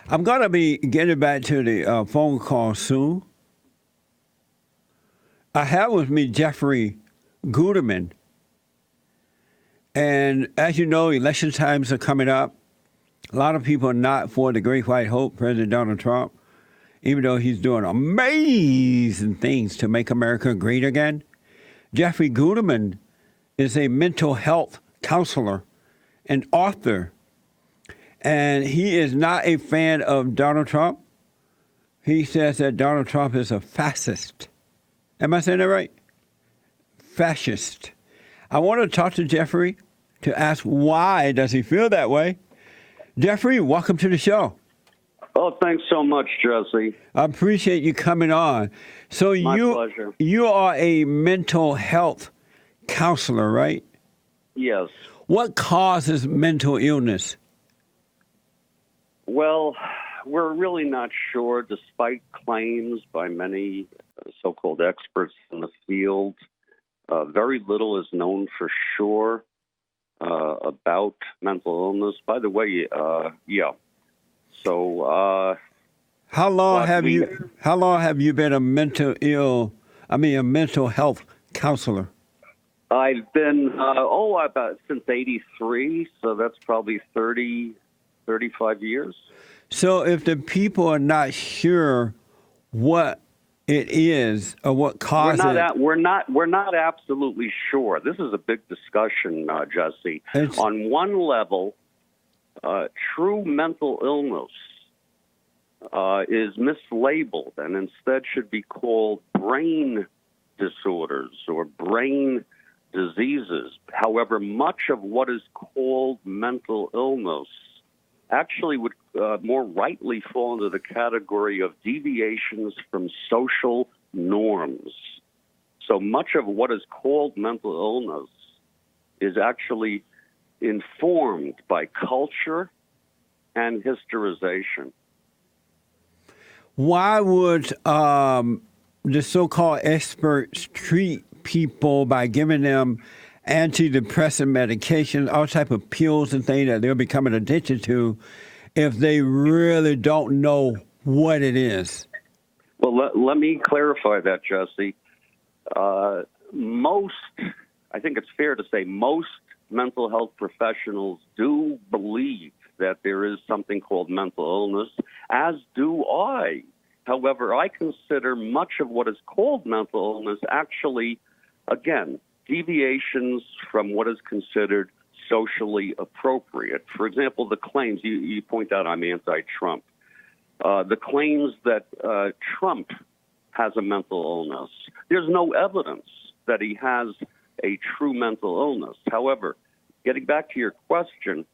I'm going to be getting back to the phone call soon. I have with me Jeffrey Guterman. And as you know, election times are coming up. A lot of people are not for the Great White Hope, President Donald Trump, even though he's doing amazing things to make America great again. Jeffrey Guterman is a mental health counselor and author. And he is not a fan of Donald Trump. He says that Donald Trump is a fascist. Am I saying that right? Fascist. I want to talk to Jeffrey to ask why does he feel that way. Jeffrey, welcome to the show. Oh, thanks so much, Jesse. I appreciate you coming on. So My pleasure. You are a mental health counselor, right? Yes. What causes mental illness? Well, we're really not sure, despite claims by many so-called experts in the field. Very little is known for sure about mental illness. By the way, yeah. So, how long have you been a mental health counselor? I've been about since '83, so that's probably 35 years. So if the people are not sure what it is or what causes it, we're not absolutely sure. This is a big discussion, Jesse. On one level, true mental illness is mislabeled and instead should be called brain disorders or brain diseases. However, much of what is called mental illness actually would more rightly fall into the category of deviations from social norms. So much of what is called mental illness is actually informed by culture and historization. Why would the so-called experts treat people by giving them antidepressant medication, all type of pills and things that they're becoming addicted to, if they really don't know what it is? Well, let me clarify that, Jesse. I think it's fair to say most mental health professionals do believe that there is something called mental illness, as do I. However, I consider much of what is called mental illness actually, again, deviations from what is considered socially appropriate. For example, the claims, you point out I'm anti-Trump. The claims that Trump has a mental illness, there's no evidence that he has a true mental illness. However, getting back to your question,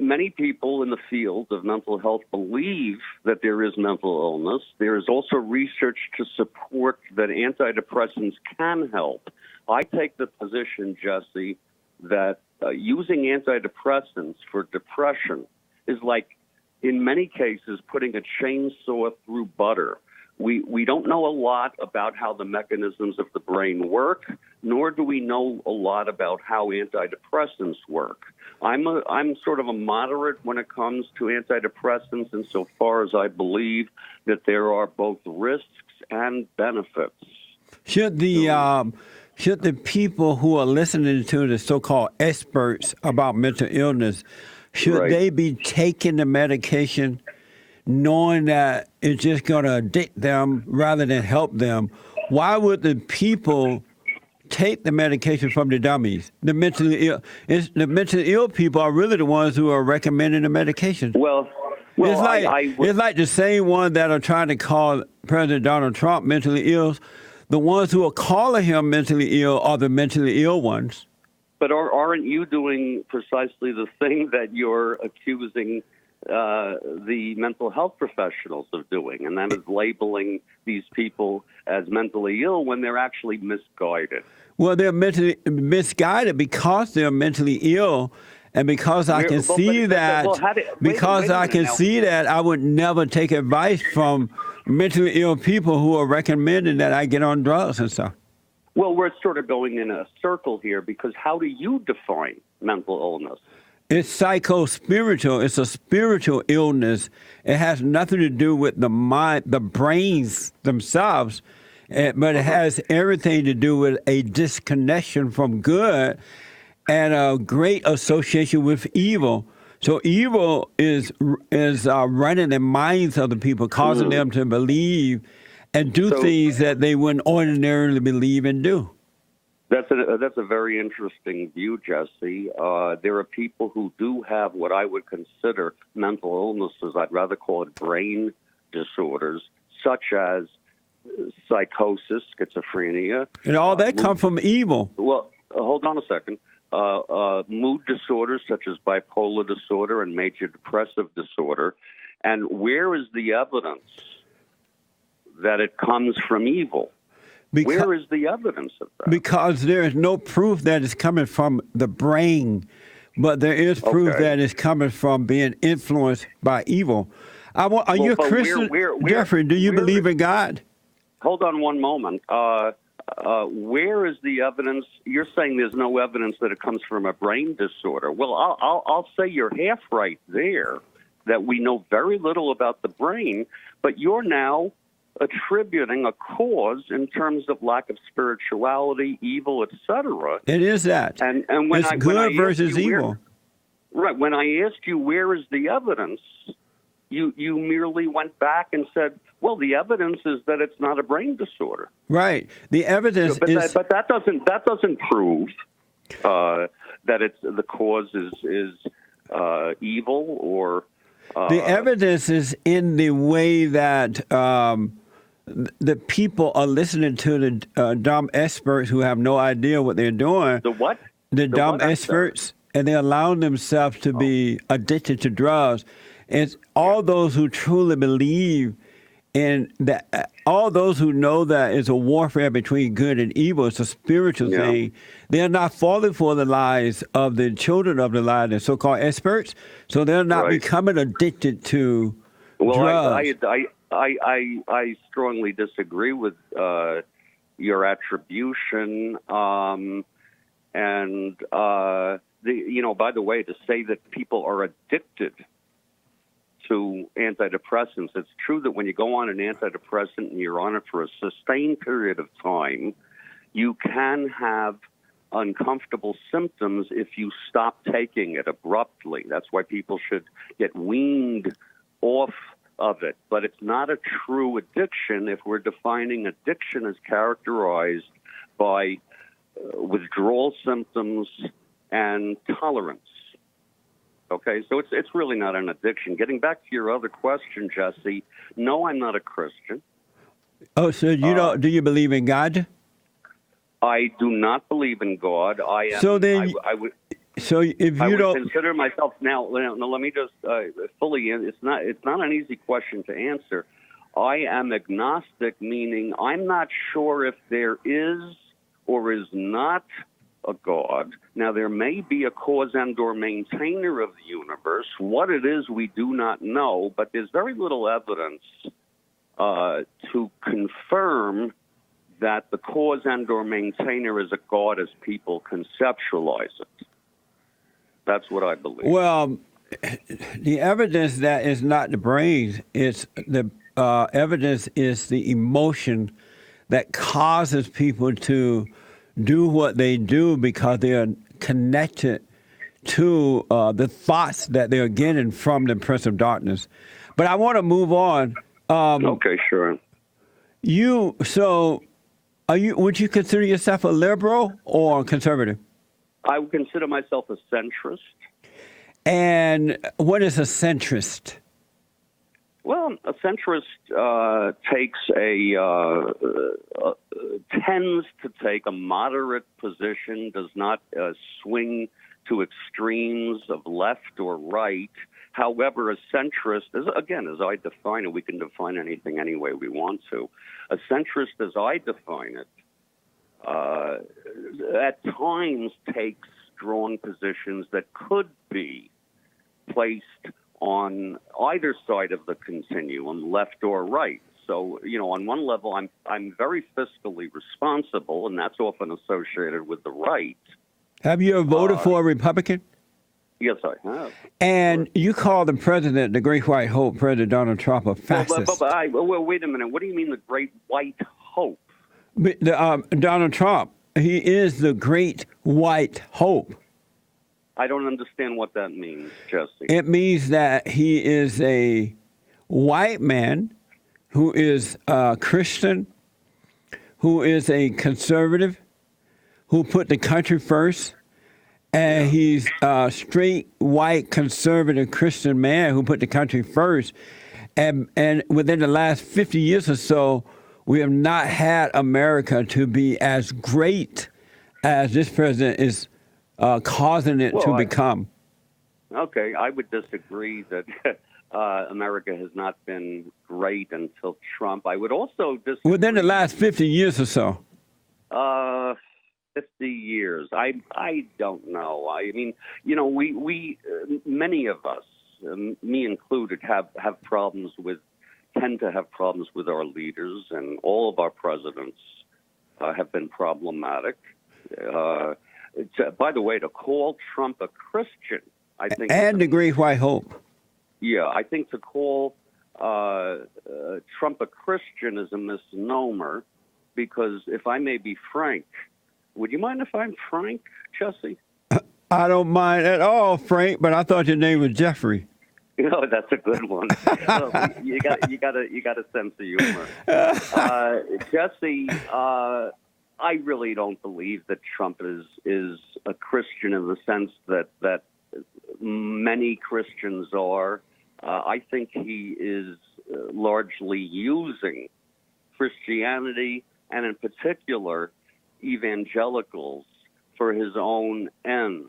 many people in the field of mental health believe that there is mental illness. There is also research to support that antidepressants can help. I take the position, Jesse, that using antidepressants for depression is like, in many cases, putting a chainsaw through butter. We don't know a lot about how the mechanisms of the brain work, nor do we know a lot about how antidepressants work. I'm sort of a moderate when it comes to antidepressants insofar as I believe that there are both risks and benefits. Should the people who are listening to the so-called experts about mental illness, should they be taking the medication knowing that it's just going to addict them rather than help them? Why would the people take the medication from the dummies? The mentally ill. The mentally ill people are really the ones who are recommending the medication. It's like the same ones that are trying to call President Donald Trump mentally ill. The ones who are calling him mentally ill are the mentally ill ones. But aren't you doing precisely the thing that you're accusing the mental health professionals of doing, and that is labeling these people as mentally ill when they're actually misguided? Well, they're mentally misguided because they're mentally ill, and because I can see that, I would never take advice from mentally ill people who are recommending that I get on drugs and stuff. Well, we're sort of going in a circle here because how do you define mental illness? It's psycho-spiritual. It's a spiritual illness. It has nothing to do with the mind, the brains themselves, but it has everything to do with a disconnection from good and a great association with evil. So evil is running the minds of the people, causing them to believe and do things that they wouldn't ordinarily believe and do. That's a very interesting view, Jesse. There are people who do have what I would consider mental illnesses. I'd rather call it brain disorders, such as psychosis, schizophrenia. And all that come from evil. Well, hold on a second. Mood disorders, such as bipolar disorder and major depressive disorder. And where is the evidence that it comes from evil? Where is the evidence of that? Because there is no proof that it's coming from the brain, but there is proof that it's coming from being influenced by evil. Are you a Christian, Jeffrey? Do you believe in God? Hold on one moment. Where is the evidence? You're saying there's no evidence that it comes from a brain disorder. Well, I'll say you're half right there, that we know very little about the brain, but you're now attributing a cause in terms of lack of spirituality, evil, etc. It is that. And when it's I, good when I versus evil. Right. When I asked you where is the evidence, you merely went back and said, well, the evidence is that it's not a brain disorder. Right. The evidence is. But that doesn't prove that it's the cause is evil or. The evidence is in the way that the people are listening to the dumb experts who have no idea what they're doing. The what? The dumb experts, and they're allowing themselves to be addicted to drugs. It's all those who truly believe in that, all those who know that it's a warfare between good and evil. It's a spiritual thing. They're not falling for the lies of the children of the lie, the so-called experts. So they're not becoming addicted to drugs. I strongly disagree with your attribution. By the way, to say that people are addicted to antidepressants, it's true that when you go on an antidepressant and you're on it for a sustained period of time, you can have uncomfortable symptoms if you stop taking it abruptly. That's why people should get weaned off of it. But it's not a true addiction if we're defining addiction as characterized by withdrawal symptoms and tolerance. Okay, so it's really not an addiction. Getting back to your other question, Jesse, no, I'm not a Christian. Oh, so you don't? Do you believe in God? I do not believe in God. I am. So then, I would. So if you I would don't consider myself now. Let me just fully. It's not an easy question to answer. I am agnostic, meaning I'm not sure if there is or is not a God. Now, there may be a cause and or maintainer of the universe. What it is, we do not know, but there's very little evidence to confirm that the cause and or maintainer is a God as people conceptualize it. That's what I believe. Well, the evidence that is not the brain, it's the evidence is the emotion that causes people to do what they do because they are connected to the thoughts that they're getting from the Prince of Darkness. But I want to move on. Okay, sure. Would you consider yourself a liberal or conservative? I would consider myself a centrist. And what is a centrist? Well, a centrist tends to take a moderate position, does not swing to extremes of left or right. However, a centrist, as I define it, we can define anything any way we want to. A centrist, as I define it, at times takes strong positions that could be placed on either side of the continuum, left or right. So, on one level, I'm very fiscally responsible, and that's often associated with the right. Have you ever voted for a Republican? Yes, I have. And you call the president, the Great White Hope, President Donald Trump, a fascist. Well, wait a minute. What do you mean the Great White Hope? Donald Trump, he is the Great White Hope. I don't understand what that means, Jesse. It means that he is a white man who is a Christian, who is a conservative, who put the country first. And he's a straight, white, conservative Christian man who put the country first. And within the last 50 years or so, we have not had America to be as great as this president is causing it to become. Okay, I would disagree that America has not been great until Trump. I would also disagree. Within the last 50 years or so. 50 years. I don't know. I mean, you know, we many of us, me included, tend to have problems with our leaders, and all of our presidents have been problematic. By the way, to call Trump a Christian, I think, and the Great White Hope. Yeah, I think to call Trump a Christian is a misnomer, because if I may be frank. Would you mind if I'm Frank, Jesse? I don't mind at all, Frank, but I thought your name was Jeffrey. No, that's a good one. you got a sense of humor. Jesse, I really don't believe that Trump is a Christian in the sense that many Christians are. I think he is largely using Christianity, and in particular evangelicals, for his own ends.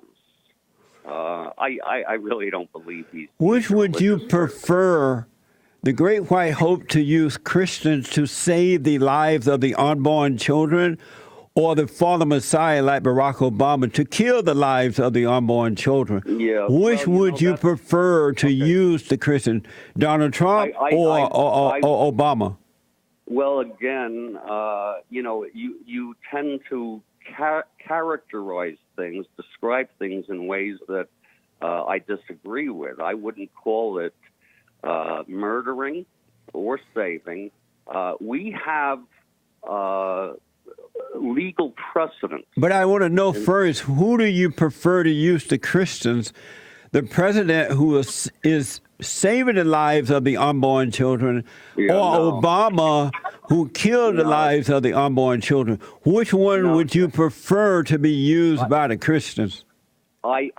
I really don't believe he's... Which would you prefer, the Great White Hope to use Christians to save the lives of the unborn children, or the fallen Messiah like Barack Obama to kill the lives of the unborn children? Yeah. Which would you prefer to use the Christian, Donald Trump or Obama? Well, again, you know, you tend to characterize things, describe things in ways that I disagree with. I wouldn't call it murdering or saving. We have legal precedent. But I want to know first, who do you prefer to use, the Christians, the president who is saving the lives of the unborn children, or Obama, who killed the lives of the unborn children? Which one would you prefer to be used by the Christians? I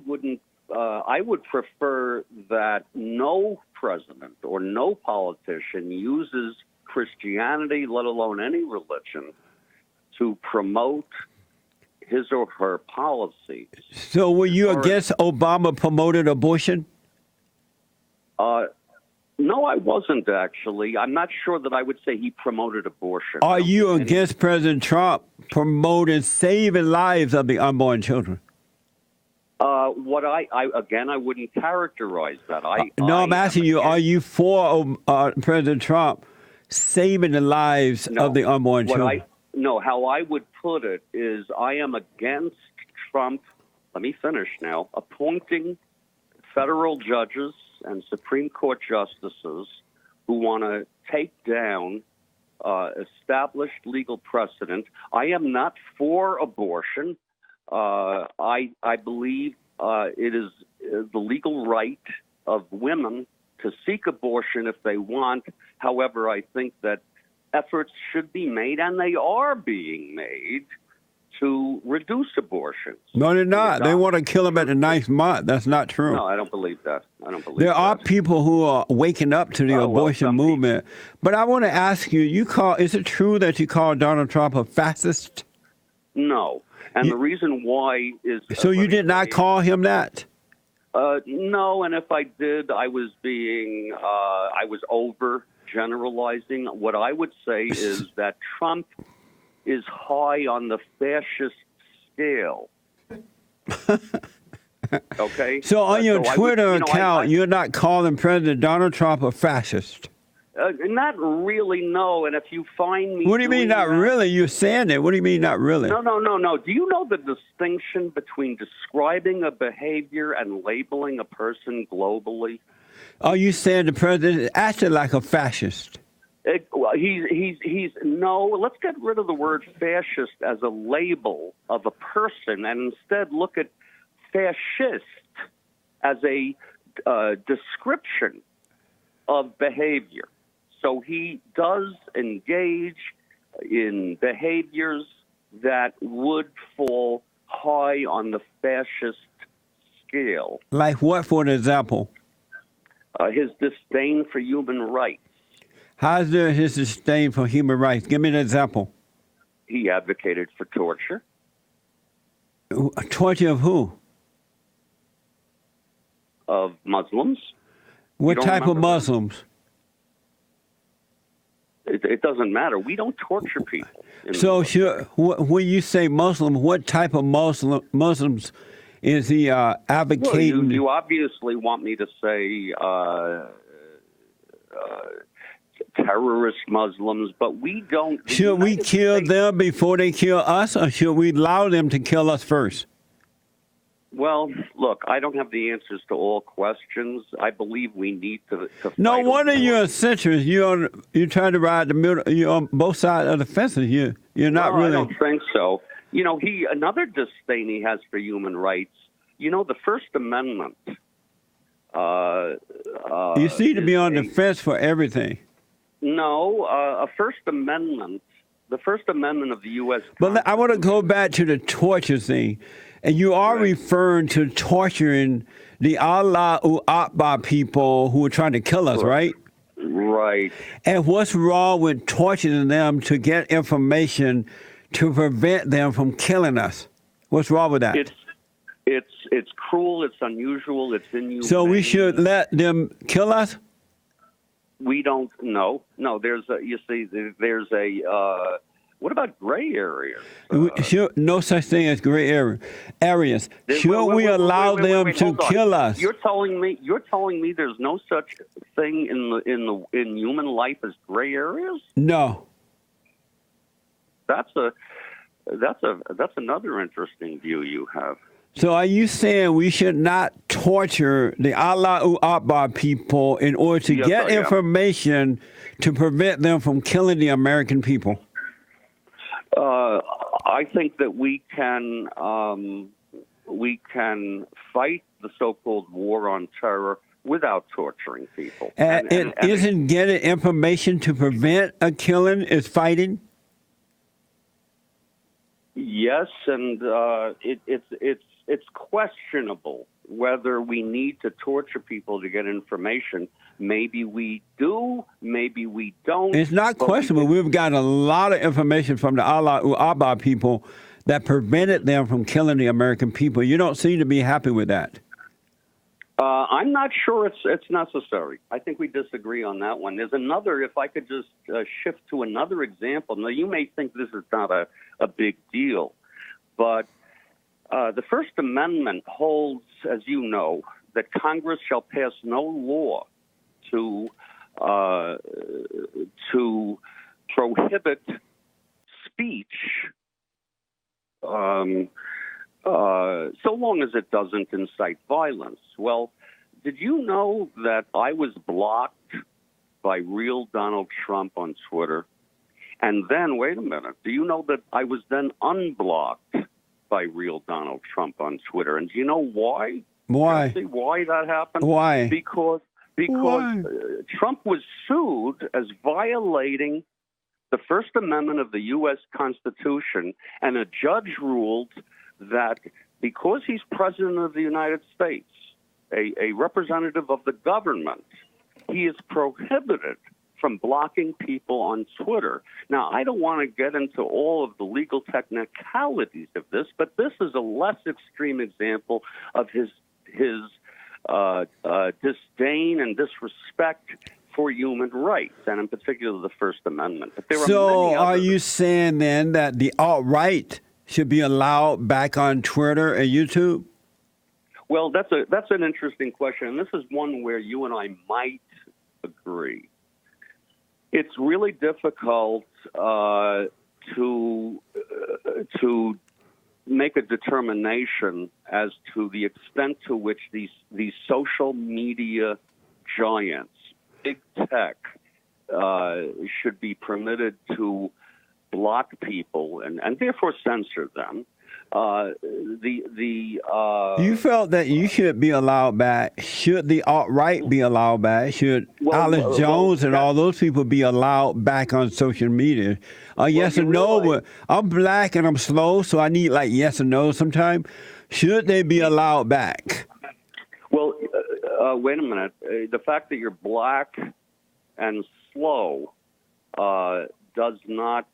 wouldn't. I would prefer that no president or no politician uses Christianity, let alone any religion, to promote his or her policies. So were you against Obama promoted abortion? No, I wasn't, actually. I'm not sure that I would say he promoted abortion. Are you against President Trump promoting saving lives of the unborn children? What I wouldn't characterize that. I'm asking you, are you for President Trump saving the lives of the unborn children? How I would put it is I am against Trump, let me finish now, appointing federal judges and Supreme Court justices who want to take down established legal precedent. I am not for abortion. I believe it is the legal right of women to seek abortion if they want. However, I think that efforts should be made, and they are being made, to reduce abortions. No, they're not. They want to kill them at the 9th month. That's not true. No, I don't believe that. There are people who are waking up to the abortion movement. But I want to ask you, is it true that you call Donald Trump a fascist? No. And the reason why is... So you did not call him that? No, and if I did, I was over-generalizing. What I would say is that Trump is high on the fascist scale. Okay? So on your Twitter account, you're not calling President Donald Trump a fascist? Not really, no. And if you find me, What do you mean, not really? You're saying it. What do you mean, not really? No. Do you know the distinction between describing a behavior and labeling a person globally? Are you saying the president is acting like a fascist? Well, he's no. Let's get rid of the word fascist as a label of a person, and instead look at fascist as a description of behavior. So he does engage in behaviors that would fall high on the fascist scale. Like what, for an example? His disdain for human rights. How's there his disdain for human rights? Give me an example. He advocated for torture. Torture of who? Of Muslims. What type of remember that? Muslims? It doesn't matter. We don't torture people. So, sure, when you say Muslim, what type of Muslims is he advocating? Well, you obviously want me to say terrorist Muslims, but we don't. Should we kill them before they kill us, or should we allow them to kill us first? Well, look, I don't have the answers to all questions. I believe we need to No fight wonder a war. you're a centrist. You're trying to ride the middle. You're on both sides of the fence. You're not No, really. I don't think so. You know, another disdain he has for human rights. You know, the First Amendment. You seem to be on the fence for everything. No, a First Amendment. The First Amendment of the U.S. But I want to go back to the torture thing. And you are referring to torturing the Allahu Akbar people who are trying to kill us, right? Right. And what's wrong with torturing them to get information to prevent them from killing us? What's wrong with that? It's cruel. It's unusual. It's inhumane. So we should let them kill us? We don't know. No, there's a. What about gray areas? No such thing as gray areas. Should we allow them to hold on. kill us? You're telling me there's no such thing in human life as gray areas? No. That's another interesting view you have. So are you saying we should not torture the Allahu Akbar people in order to get information to prevent them from killing the American people? I think that we can fight the so-called war on terror without torturing people. And isn't getting information to prevent a killing is fighting? Yes, and it's questionable whether we need to torture people to get information. Maybe we do, maybe we don't. It's not questionable. We've got a lot of information from the Allahu Akbar people that prevented them from killing the American people. You don't seem to be happy with that. I'm not sure it's necessary. I think we disagree on that one. There's another, if I could just shift to another example. Now, you may think this is not a big deal, but the First Amendment holds, as you know, that Congress shall pass no law to prohibit speech so long as it doesn't incite violence. Well, did you know that I was blocked by real Donald Trump on Twitter? And then, wait a minute, do you know that I was then unblocked by real Donald Trump on Twitter? And do you know why? Why? See why that happened? Why? Because Why? Trump was sued as violating the First Amendment of the U.S. Constitution, and a judge ruled that because he's president of the United States, a representative of the government, he is prohibited from blocking people on Twitter. Now, I don't want to get into all of the legal technicalities of this, but this is a less extreme example of his disdain and disrespect for human rights, and in particular the First Amendment. But there are many are others. you saying then that the alt-right should be allowed back on Twitter and YouTube? Well, that's an interesting question, and this is one where you and I might agree. It's really difficult to make a determination as to the extent to which these social media giants, big tech, should be permitted to block people and therefore censor them. You felt that you should be allowed back. Should the alt-right be allowed back? Should Alex Jones and all those people be allowed back on social media? Yes or no? But I'm black and I'm slow, so I need like yes or no sometimes. Should they be allowed back? Well, wait a minute. The fact that you're black and slow does not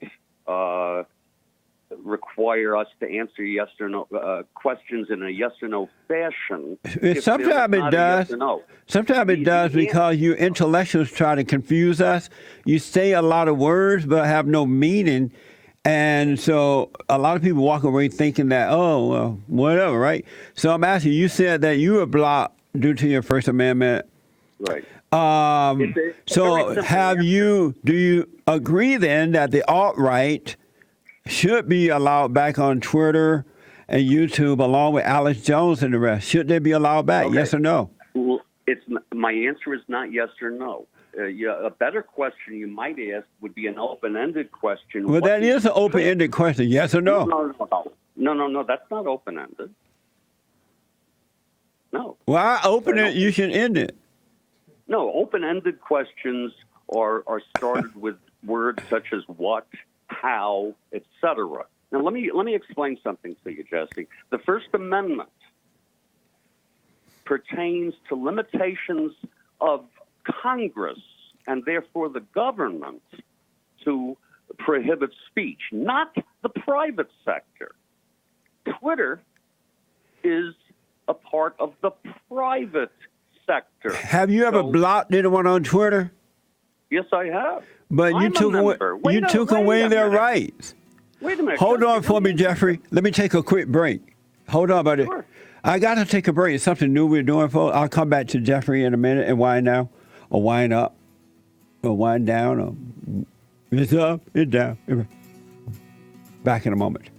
require us to answer yes or no questions in a yes or no fashion. Sometimes it does. Yes no. Sometimes it does because you intellectuals try to confuse us. You say a lot of words but have no meaning. And so a lot of people walk away thinking that, oh, well, whatever, right? So I'm asking you, said that you were blocked due to your First Amendment. Right. So do you agree then that the alt-right should be allowed back on Twitter and YouTube along with Alex Jones and the rest? Should they be allowed back? Okay. Yes or no? Well, my answer is not yes or no. A better question you might ask would be an open-ended question. Well, that is an open-ended question. Yes or no? No. That's not open-ended. No. Well, I open it. You should end it. No, open-ended questions are started with words such as what, how, etc. Now, let me explain something to you, Jesse. The First Amendment pertains to limitations of Congress and therefore the government to prohibit speech, not the private sector. Twitter is a part of the private sector. Have you ever blocked anyone on Twitter? Yes, I have. But you took away their rights. Wait a minute. Hold on for me, Jeffrey. Let me take a quick break. Hold on, buddy. Sure. I got to take a break. It's something new we're doing, folks. I'll come back to Jeffrey in a minute and wind down, or wind up, or wind down, or it's up, it's down. Back in a moment.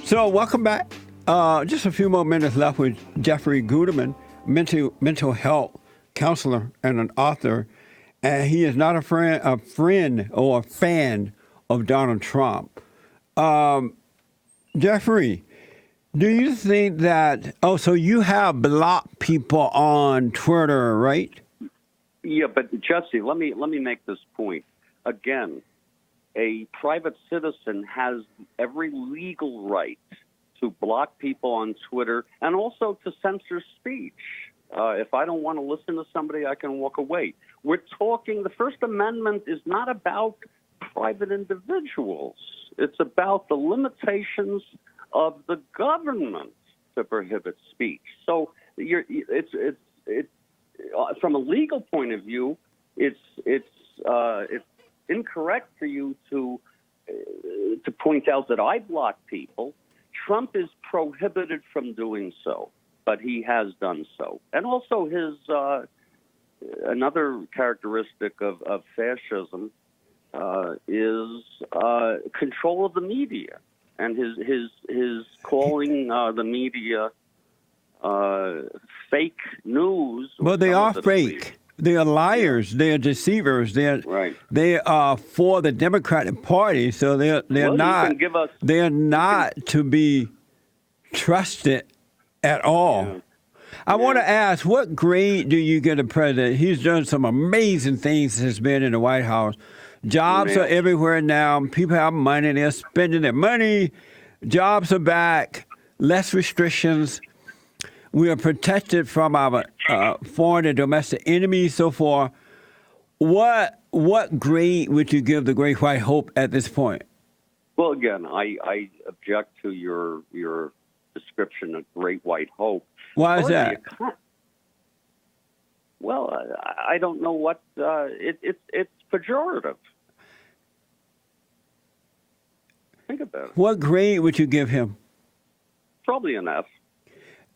So welcome back. Just a few more minutes left with Jeffrey Guterman, mental health counselor and an author, and he is not a friend or a fan of Donald Trump. Jeffrey, do you think that? Oh, so you have blocked people on Twitter, right? Yeah, but Jesse, let me make this point again. A private citizen has every legal right to block people on Twitter and also to censor speech. If I don't want to listen to somebody, I can walk away. We're talking, the First Amendment is not about private individuals. It's about the limitations of the government to prohibit speech. So it's from a legal point of view, it's incorrect for you to point out that I block people. Trump is prohibited from doing so, but he has done so. And also his another characteristic of fascism is control of the media, and his calling the media fake news. Well, they are fake. They are liars. They are deceivers. They are for the Democratic Party, so they're not. They are not to be trusted at all. Yeah. I want to ask, what grade do you give the president? He's done some amazing things since he's been in the White House. Jobs are everywhere now. People have money. They're spending their money. Jobs are back. Less restrictions. We are protected from our foreign and domestic enemies, so forth. What grade would you give the Great White Hope at this point? Well, again, I object to your description of Great White Hope. Why is that? Well, I don't know what it's pejorative. Think about it. What grade would you give him? Probably an F.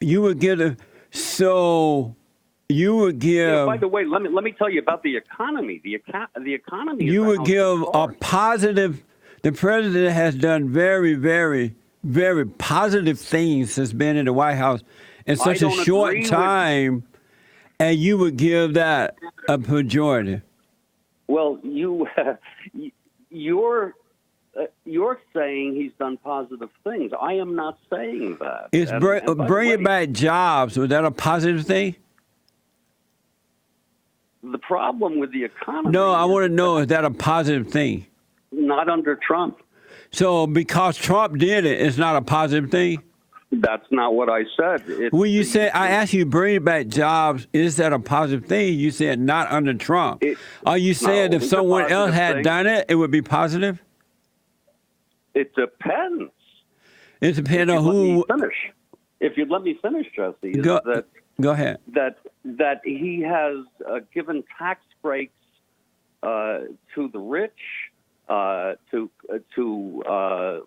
You would give them, so you would give. Yeah, by the way, let me tell you about the economy. The economy. Is You the would house give of a cards. positive. The president has done very, very, very positive things since being in the White House in such a don't short agree with- time, and you would give that a pejorative. Well, you're saying he's done positive things. I am not saying that. It's And by the bringing way, back jobs. Was that a positive thing? the problem with the economy. No, I is want to know, is that a positive thing? not under Trump. So because Trump did it, it's not a positive thing? That's not what I said. When you said, I asked you, bring back jobs, is that a positive thing? You said not under Trump. Are you saying if it's a someone else positive had thing. done it, it would be positive? It depends. It depends on Let me who. finish. If you'd let me finish, Jesse, is Go, that go ahead. that he has given tax breaks to the rich, to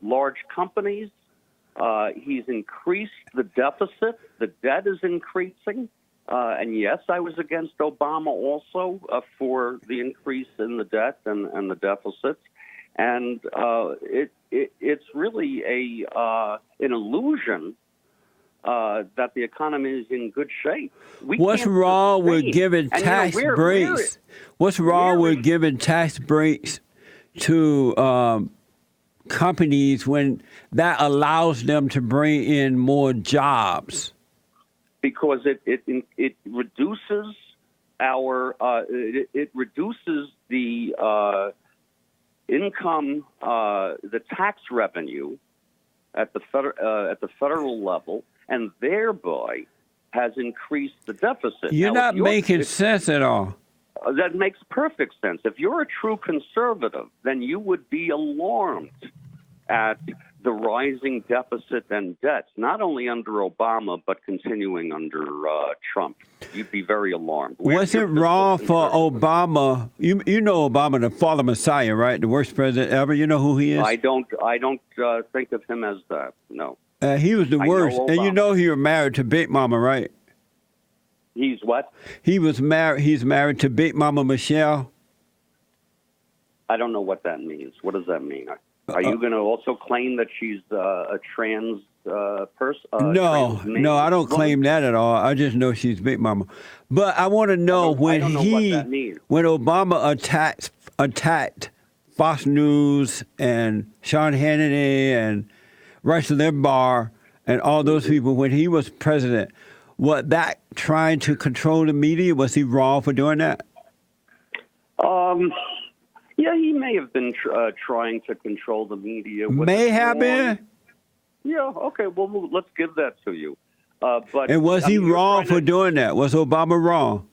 large companies. He's increased the deficit. The debt is increasing. And yes, I was against Obama also for the increase in the debt and the deficits. And it's really an illusion that the economy is in good shape. What's wrong with giving tax breaks? What's wrong with giving tax breaks to companies when that allows them to bring in more jobs? Because it reduces our it reduces the income, the tax revenue at the federal level, and thereby has increased the deficit. You're Now, not making sense at all. That makes perfect sense. If you're a true conservative, then you would be alarmed at the rising deficit and debts, not only under Obama, but continuing under Trump. You'd be very alarmed. Was it wrong for Obama? You know Obama, the father Messiah, right? The worst president ever. You know who he is? I don't think of him as that. No. He was the worst. And you know he was married to Big Mama, right? He's what? He's married to Big Mama Michelle. I don't know what that means. What does that mean? Are you going to also claim that she's a trans person? No, I don't claim that at all. I just know she's Big Mama. But I want to know when Obama attacked Fox News and Sean Hannity and Rush Limbaugh and all those people when he was president, was that trying to control the media? Was he wrong for doing that? Yeah, he may have been trying to control the media. May have been? Yeah, okay, well, let's give that to you. But and was he wrong for doing that? Was Obama wrong?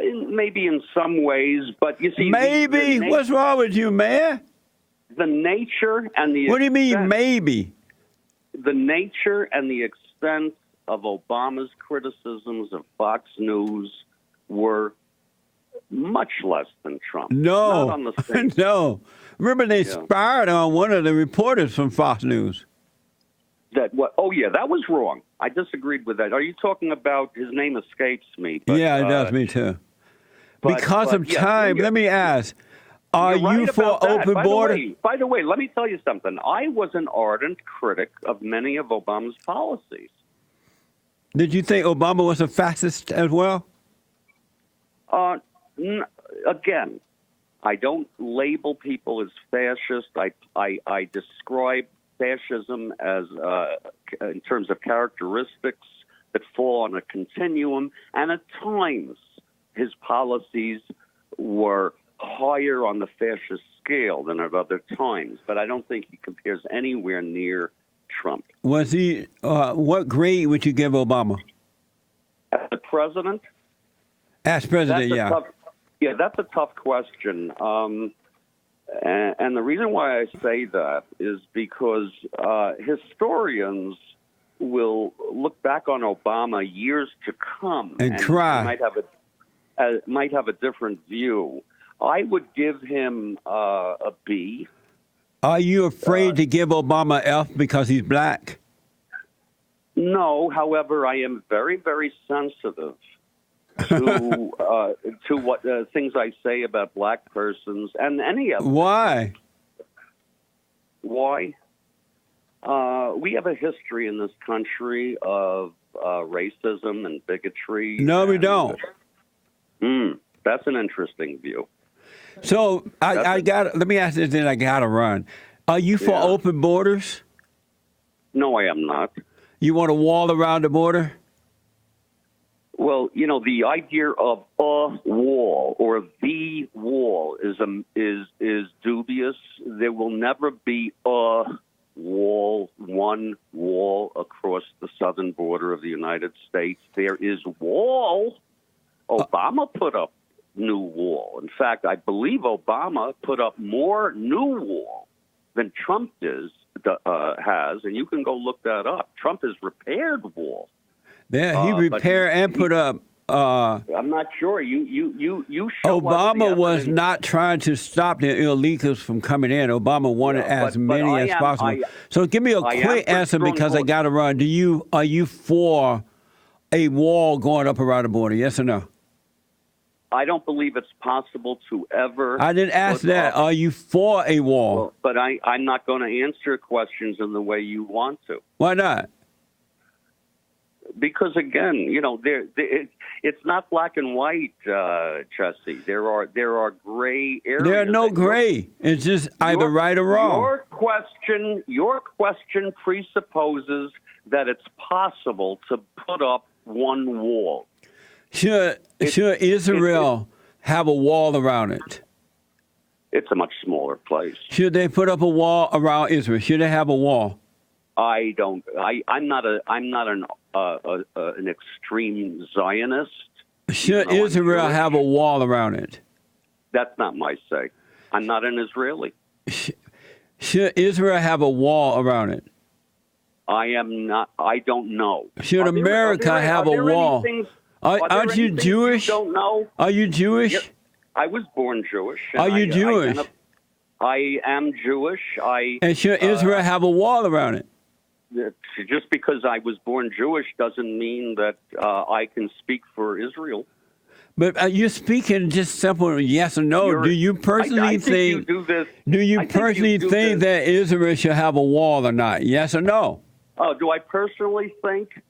Maybe in some ways, but you see... Maybe? What's wrong with you, man? The nature and the... What do you mean, maybe? The nature and the extent of Obama's criticisms of Fox News were much less than Trump. No, Not on the same. no. Remember, they spied on one of the reporters from Fox News. That what? Oh yeah, that was wrong. I disagreed with that. Are you talking about? His name escapes me. But, yeah, it does me too. Because of time, let me ask: are you for open border? By the way, let me tell you something. I was an ardent critic of many of Obama's policies. Did you think Obama was a fascist as well? Again, I don't label people as fascist. I describe fascism as, in terms of characteristics that fall on a continuum, and at times his policies were higher on the fascist scale than at other times. But I don't think he compares anywhere near Trump. Was he? What grade would you give Obama? As the president? As president, yeah. That's a tough question. And the reason why I say that is because historians will look back on Obama years to come and cry. Might have a different view. I would give him a B. Are you afraid to give Obama F because he's black? No, however, I am very, very sensitive to what things I say about black persons and any of them. Why? Why? We have a history in this country of racism and bigotry. No, we don't. That's an interesting view. So let me ask this, then I got to run. Are you for open borders? No, I am not. You want a wall around the border? Well, the idea of a wall or the wall is dubious. There will never be a wall, one wall across the southern border of the United States. There is wall. Obama put up new wall. In fact, I believe Obama put up more new wall than Trump has, and you can go look that up. Trump has repaired wall. Yeah, he repaired and put up. I'm not sure. You show Obama was not trying to stop the illegals from coming in. Obama wanted as many as possible. So give me a quick answer because I got to run. Are you for a wall going up around the border? Yes or no? I don't believe it's possible to ever. I didn't ask that. Are you for a wall? Well, but I'm not going to answer questions in the way you want to. Why not? Because again, it's not black and white, Jesse. There are gray areas. There are no gray. It's just either right or wrong. Your question presupposes that it's possible to put up one wall. Should Israel have a wall around it? It's a much smaller place. Should they put up a wall around Israel? Should they have a wall? I'm not an extreme Zionist. Should Israel have a wall around it? That's not my say. I'm not an Israeli. Should Israel have a wall around it? I am not. I don't know. Should America have a wall? Aren't you Jewish? You don't know? Are you Jewish? Yep. I was born Jewish. Are you Jewish? I am Jewish. And should Israel have a wall around it? Just because I was born Jewish doesn't mean that I can speak for Israel. But you're speaking just simple yes or no. Do you personally think? Do you personally think that Israel should have a wall or not? Yes or no? Oh, do I personally think?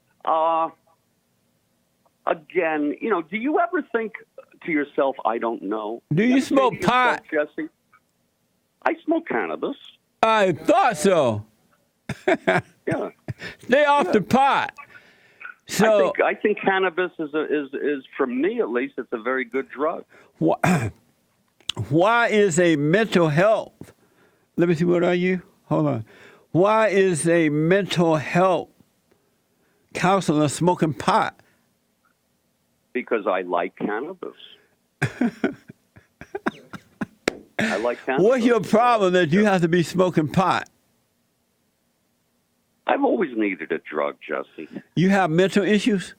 Again, do you ever think to yourself, I don't know? Do you smoke pot? Jesse? I smoke cannabis. I thought so. Yeah. Stay off the pot. So I think cannabis is for me at least, it's a very good drug. Why is a mental health? Let me see. What are you? Hold on. Why is a mental health counselor smoking pot? Because I like cannabis. I like cannabis. What's your problem that you have to be smoking pot? I've always needed a drug, Jesse. You have mental issues?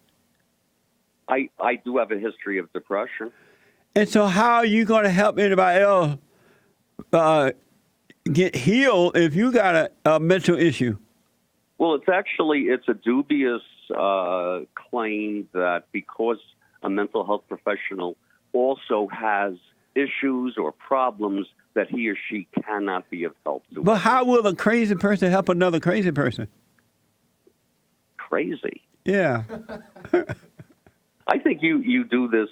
I do have a history of depression. And so how are you going to help anybody else get healed if you got a mental issue? Well, it's a dubious claim that because a mental health professional also has issues or problems that he or she cannot be of help to. But how will a crazy person help another crazy person? Crazy? Yeah. I think you do this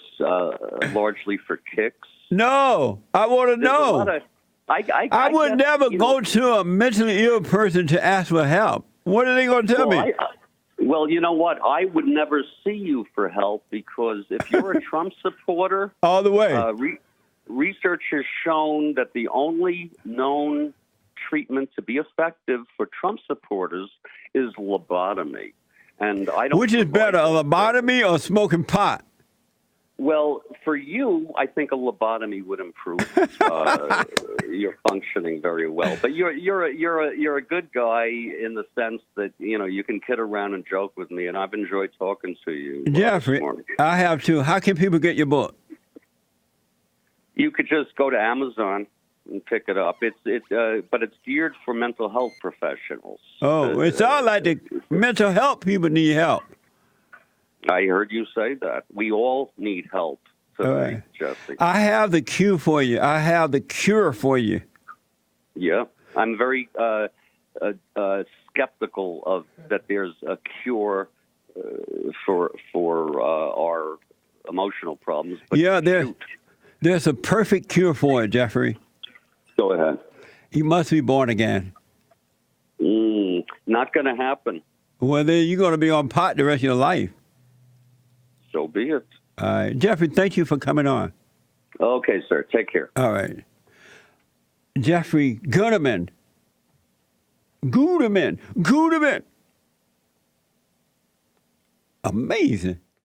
largely for kicks. No, I want to know. I would never go to a mentally ill person to ask for help. What are they going to tell me? Well, you know what? I would never see you for help because if you're a Trump supporter, all the way. Research has shown that the only known treatment to be effective for Trump supporters is lobotomy, and I don't. Which is better, a lobotomy or smoking pot? Well, for you, I think a lobotomy would improve your functioning very well. But you're a good guy in the sense that you can kid around and joke with me, and I've enjoyed talking to you. Jeffrey, I have too. How can people get your book? You could just go to Amazon. and pick it up. But it's geared for mental health professionals. Oh, it sounds like the mental health people need help. I heard you say that. We all need help today, All right. Jesse. I have the cure for you. I have the cure for you. Yeah, I'm very skeptical of that. There's a cure for our emotional problems. But Yeah, shoot. there's a perfect cure for it, Jeffrey. Go ahead. You must be born again. Not going to happen. Well, then you're going to be on pot the rest of your life. So be it. All right. Jeffrey, thank you for coming on. Okay, sir. Take care. All right. Jeffrey Guterman. Guterman. Amazing.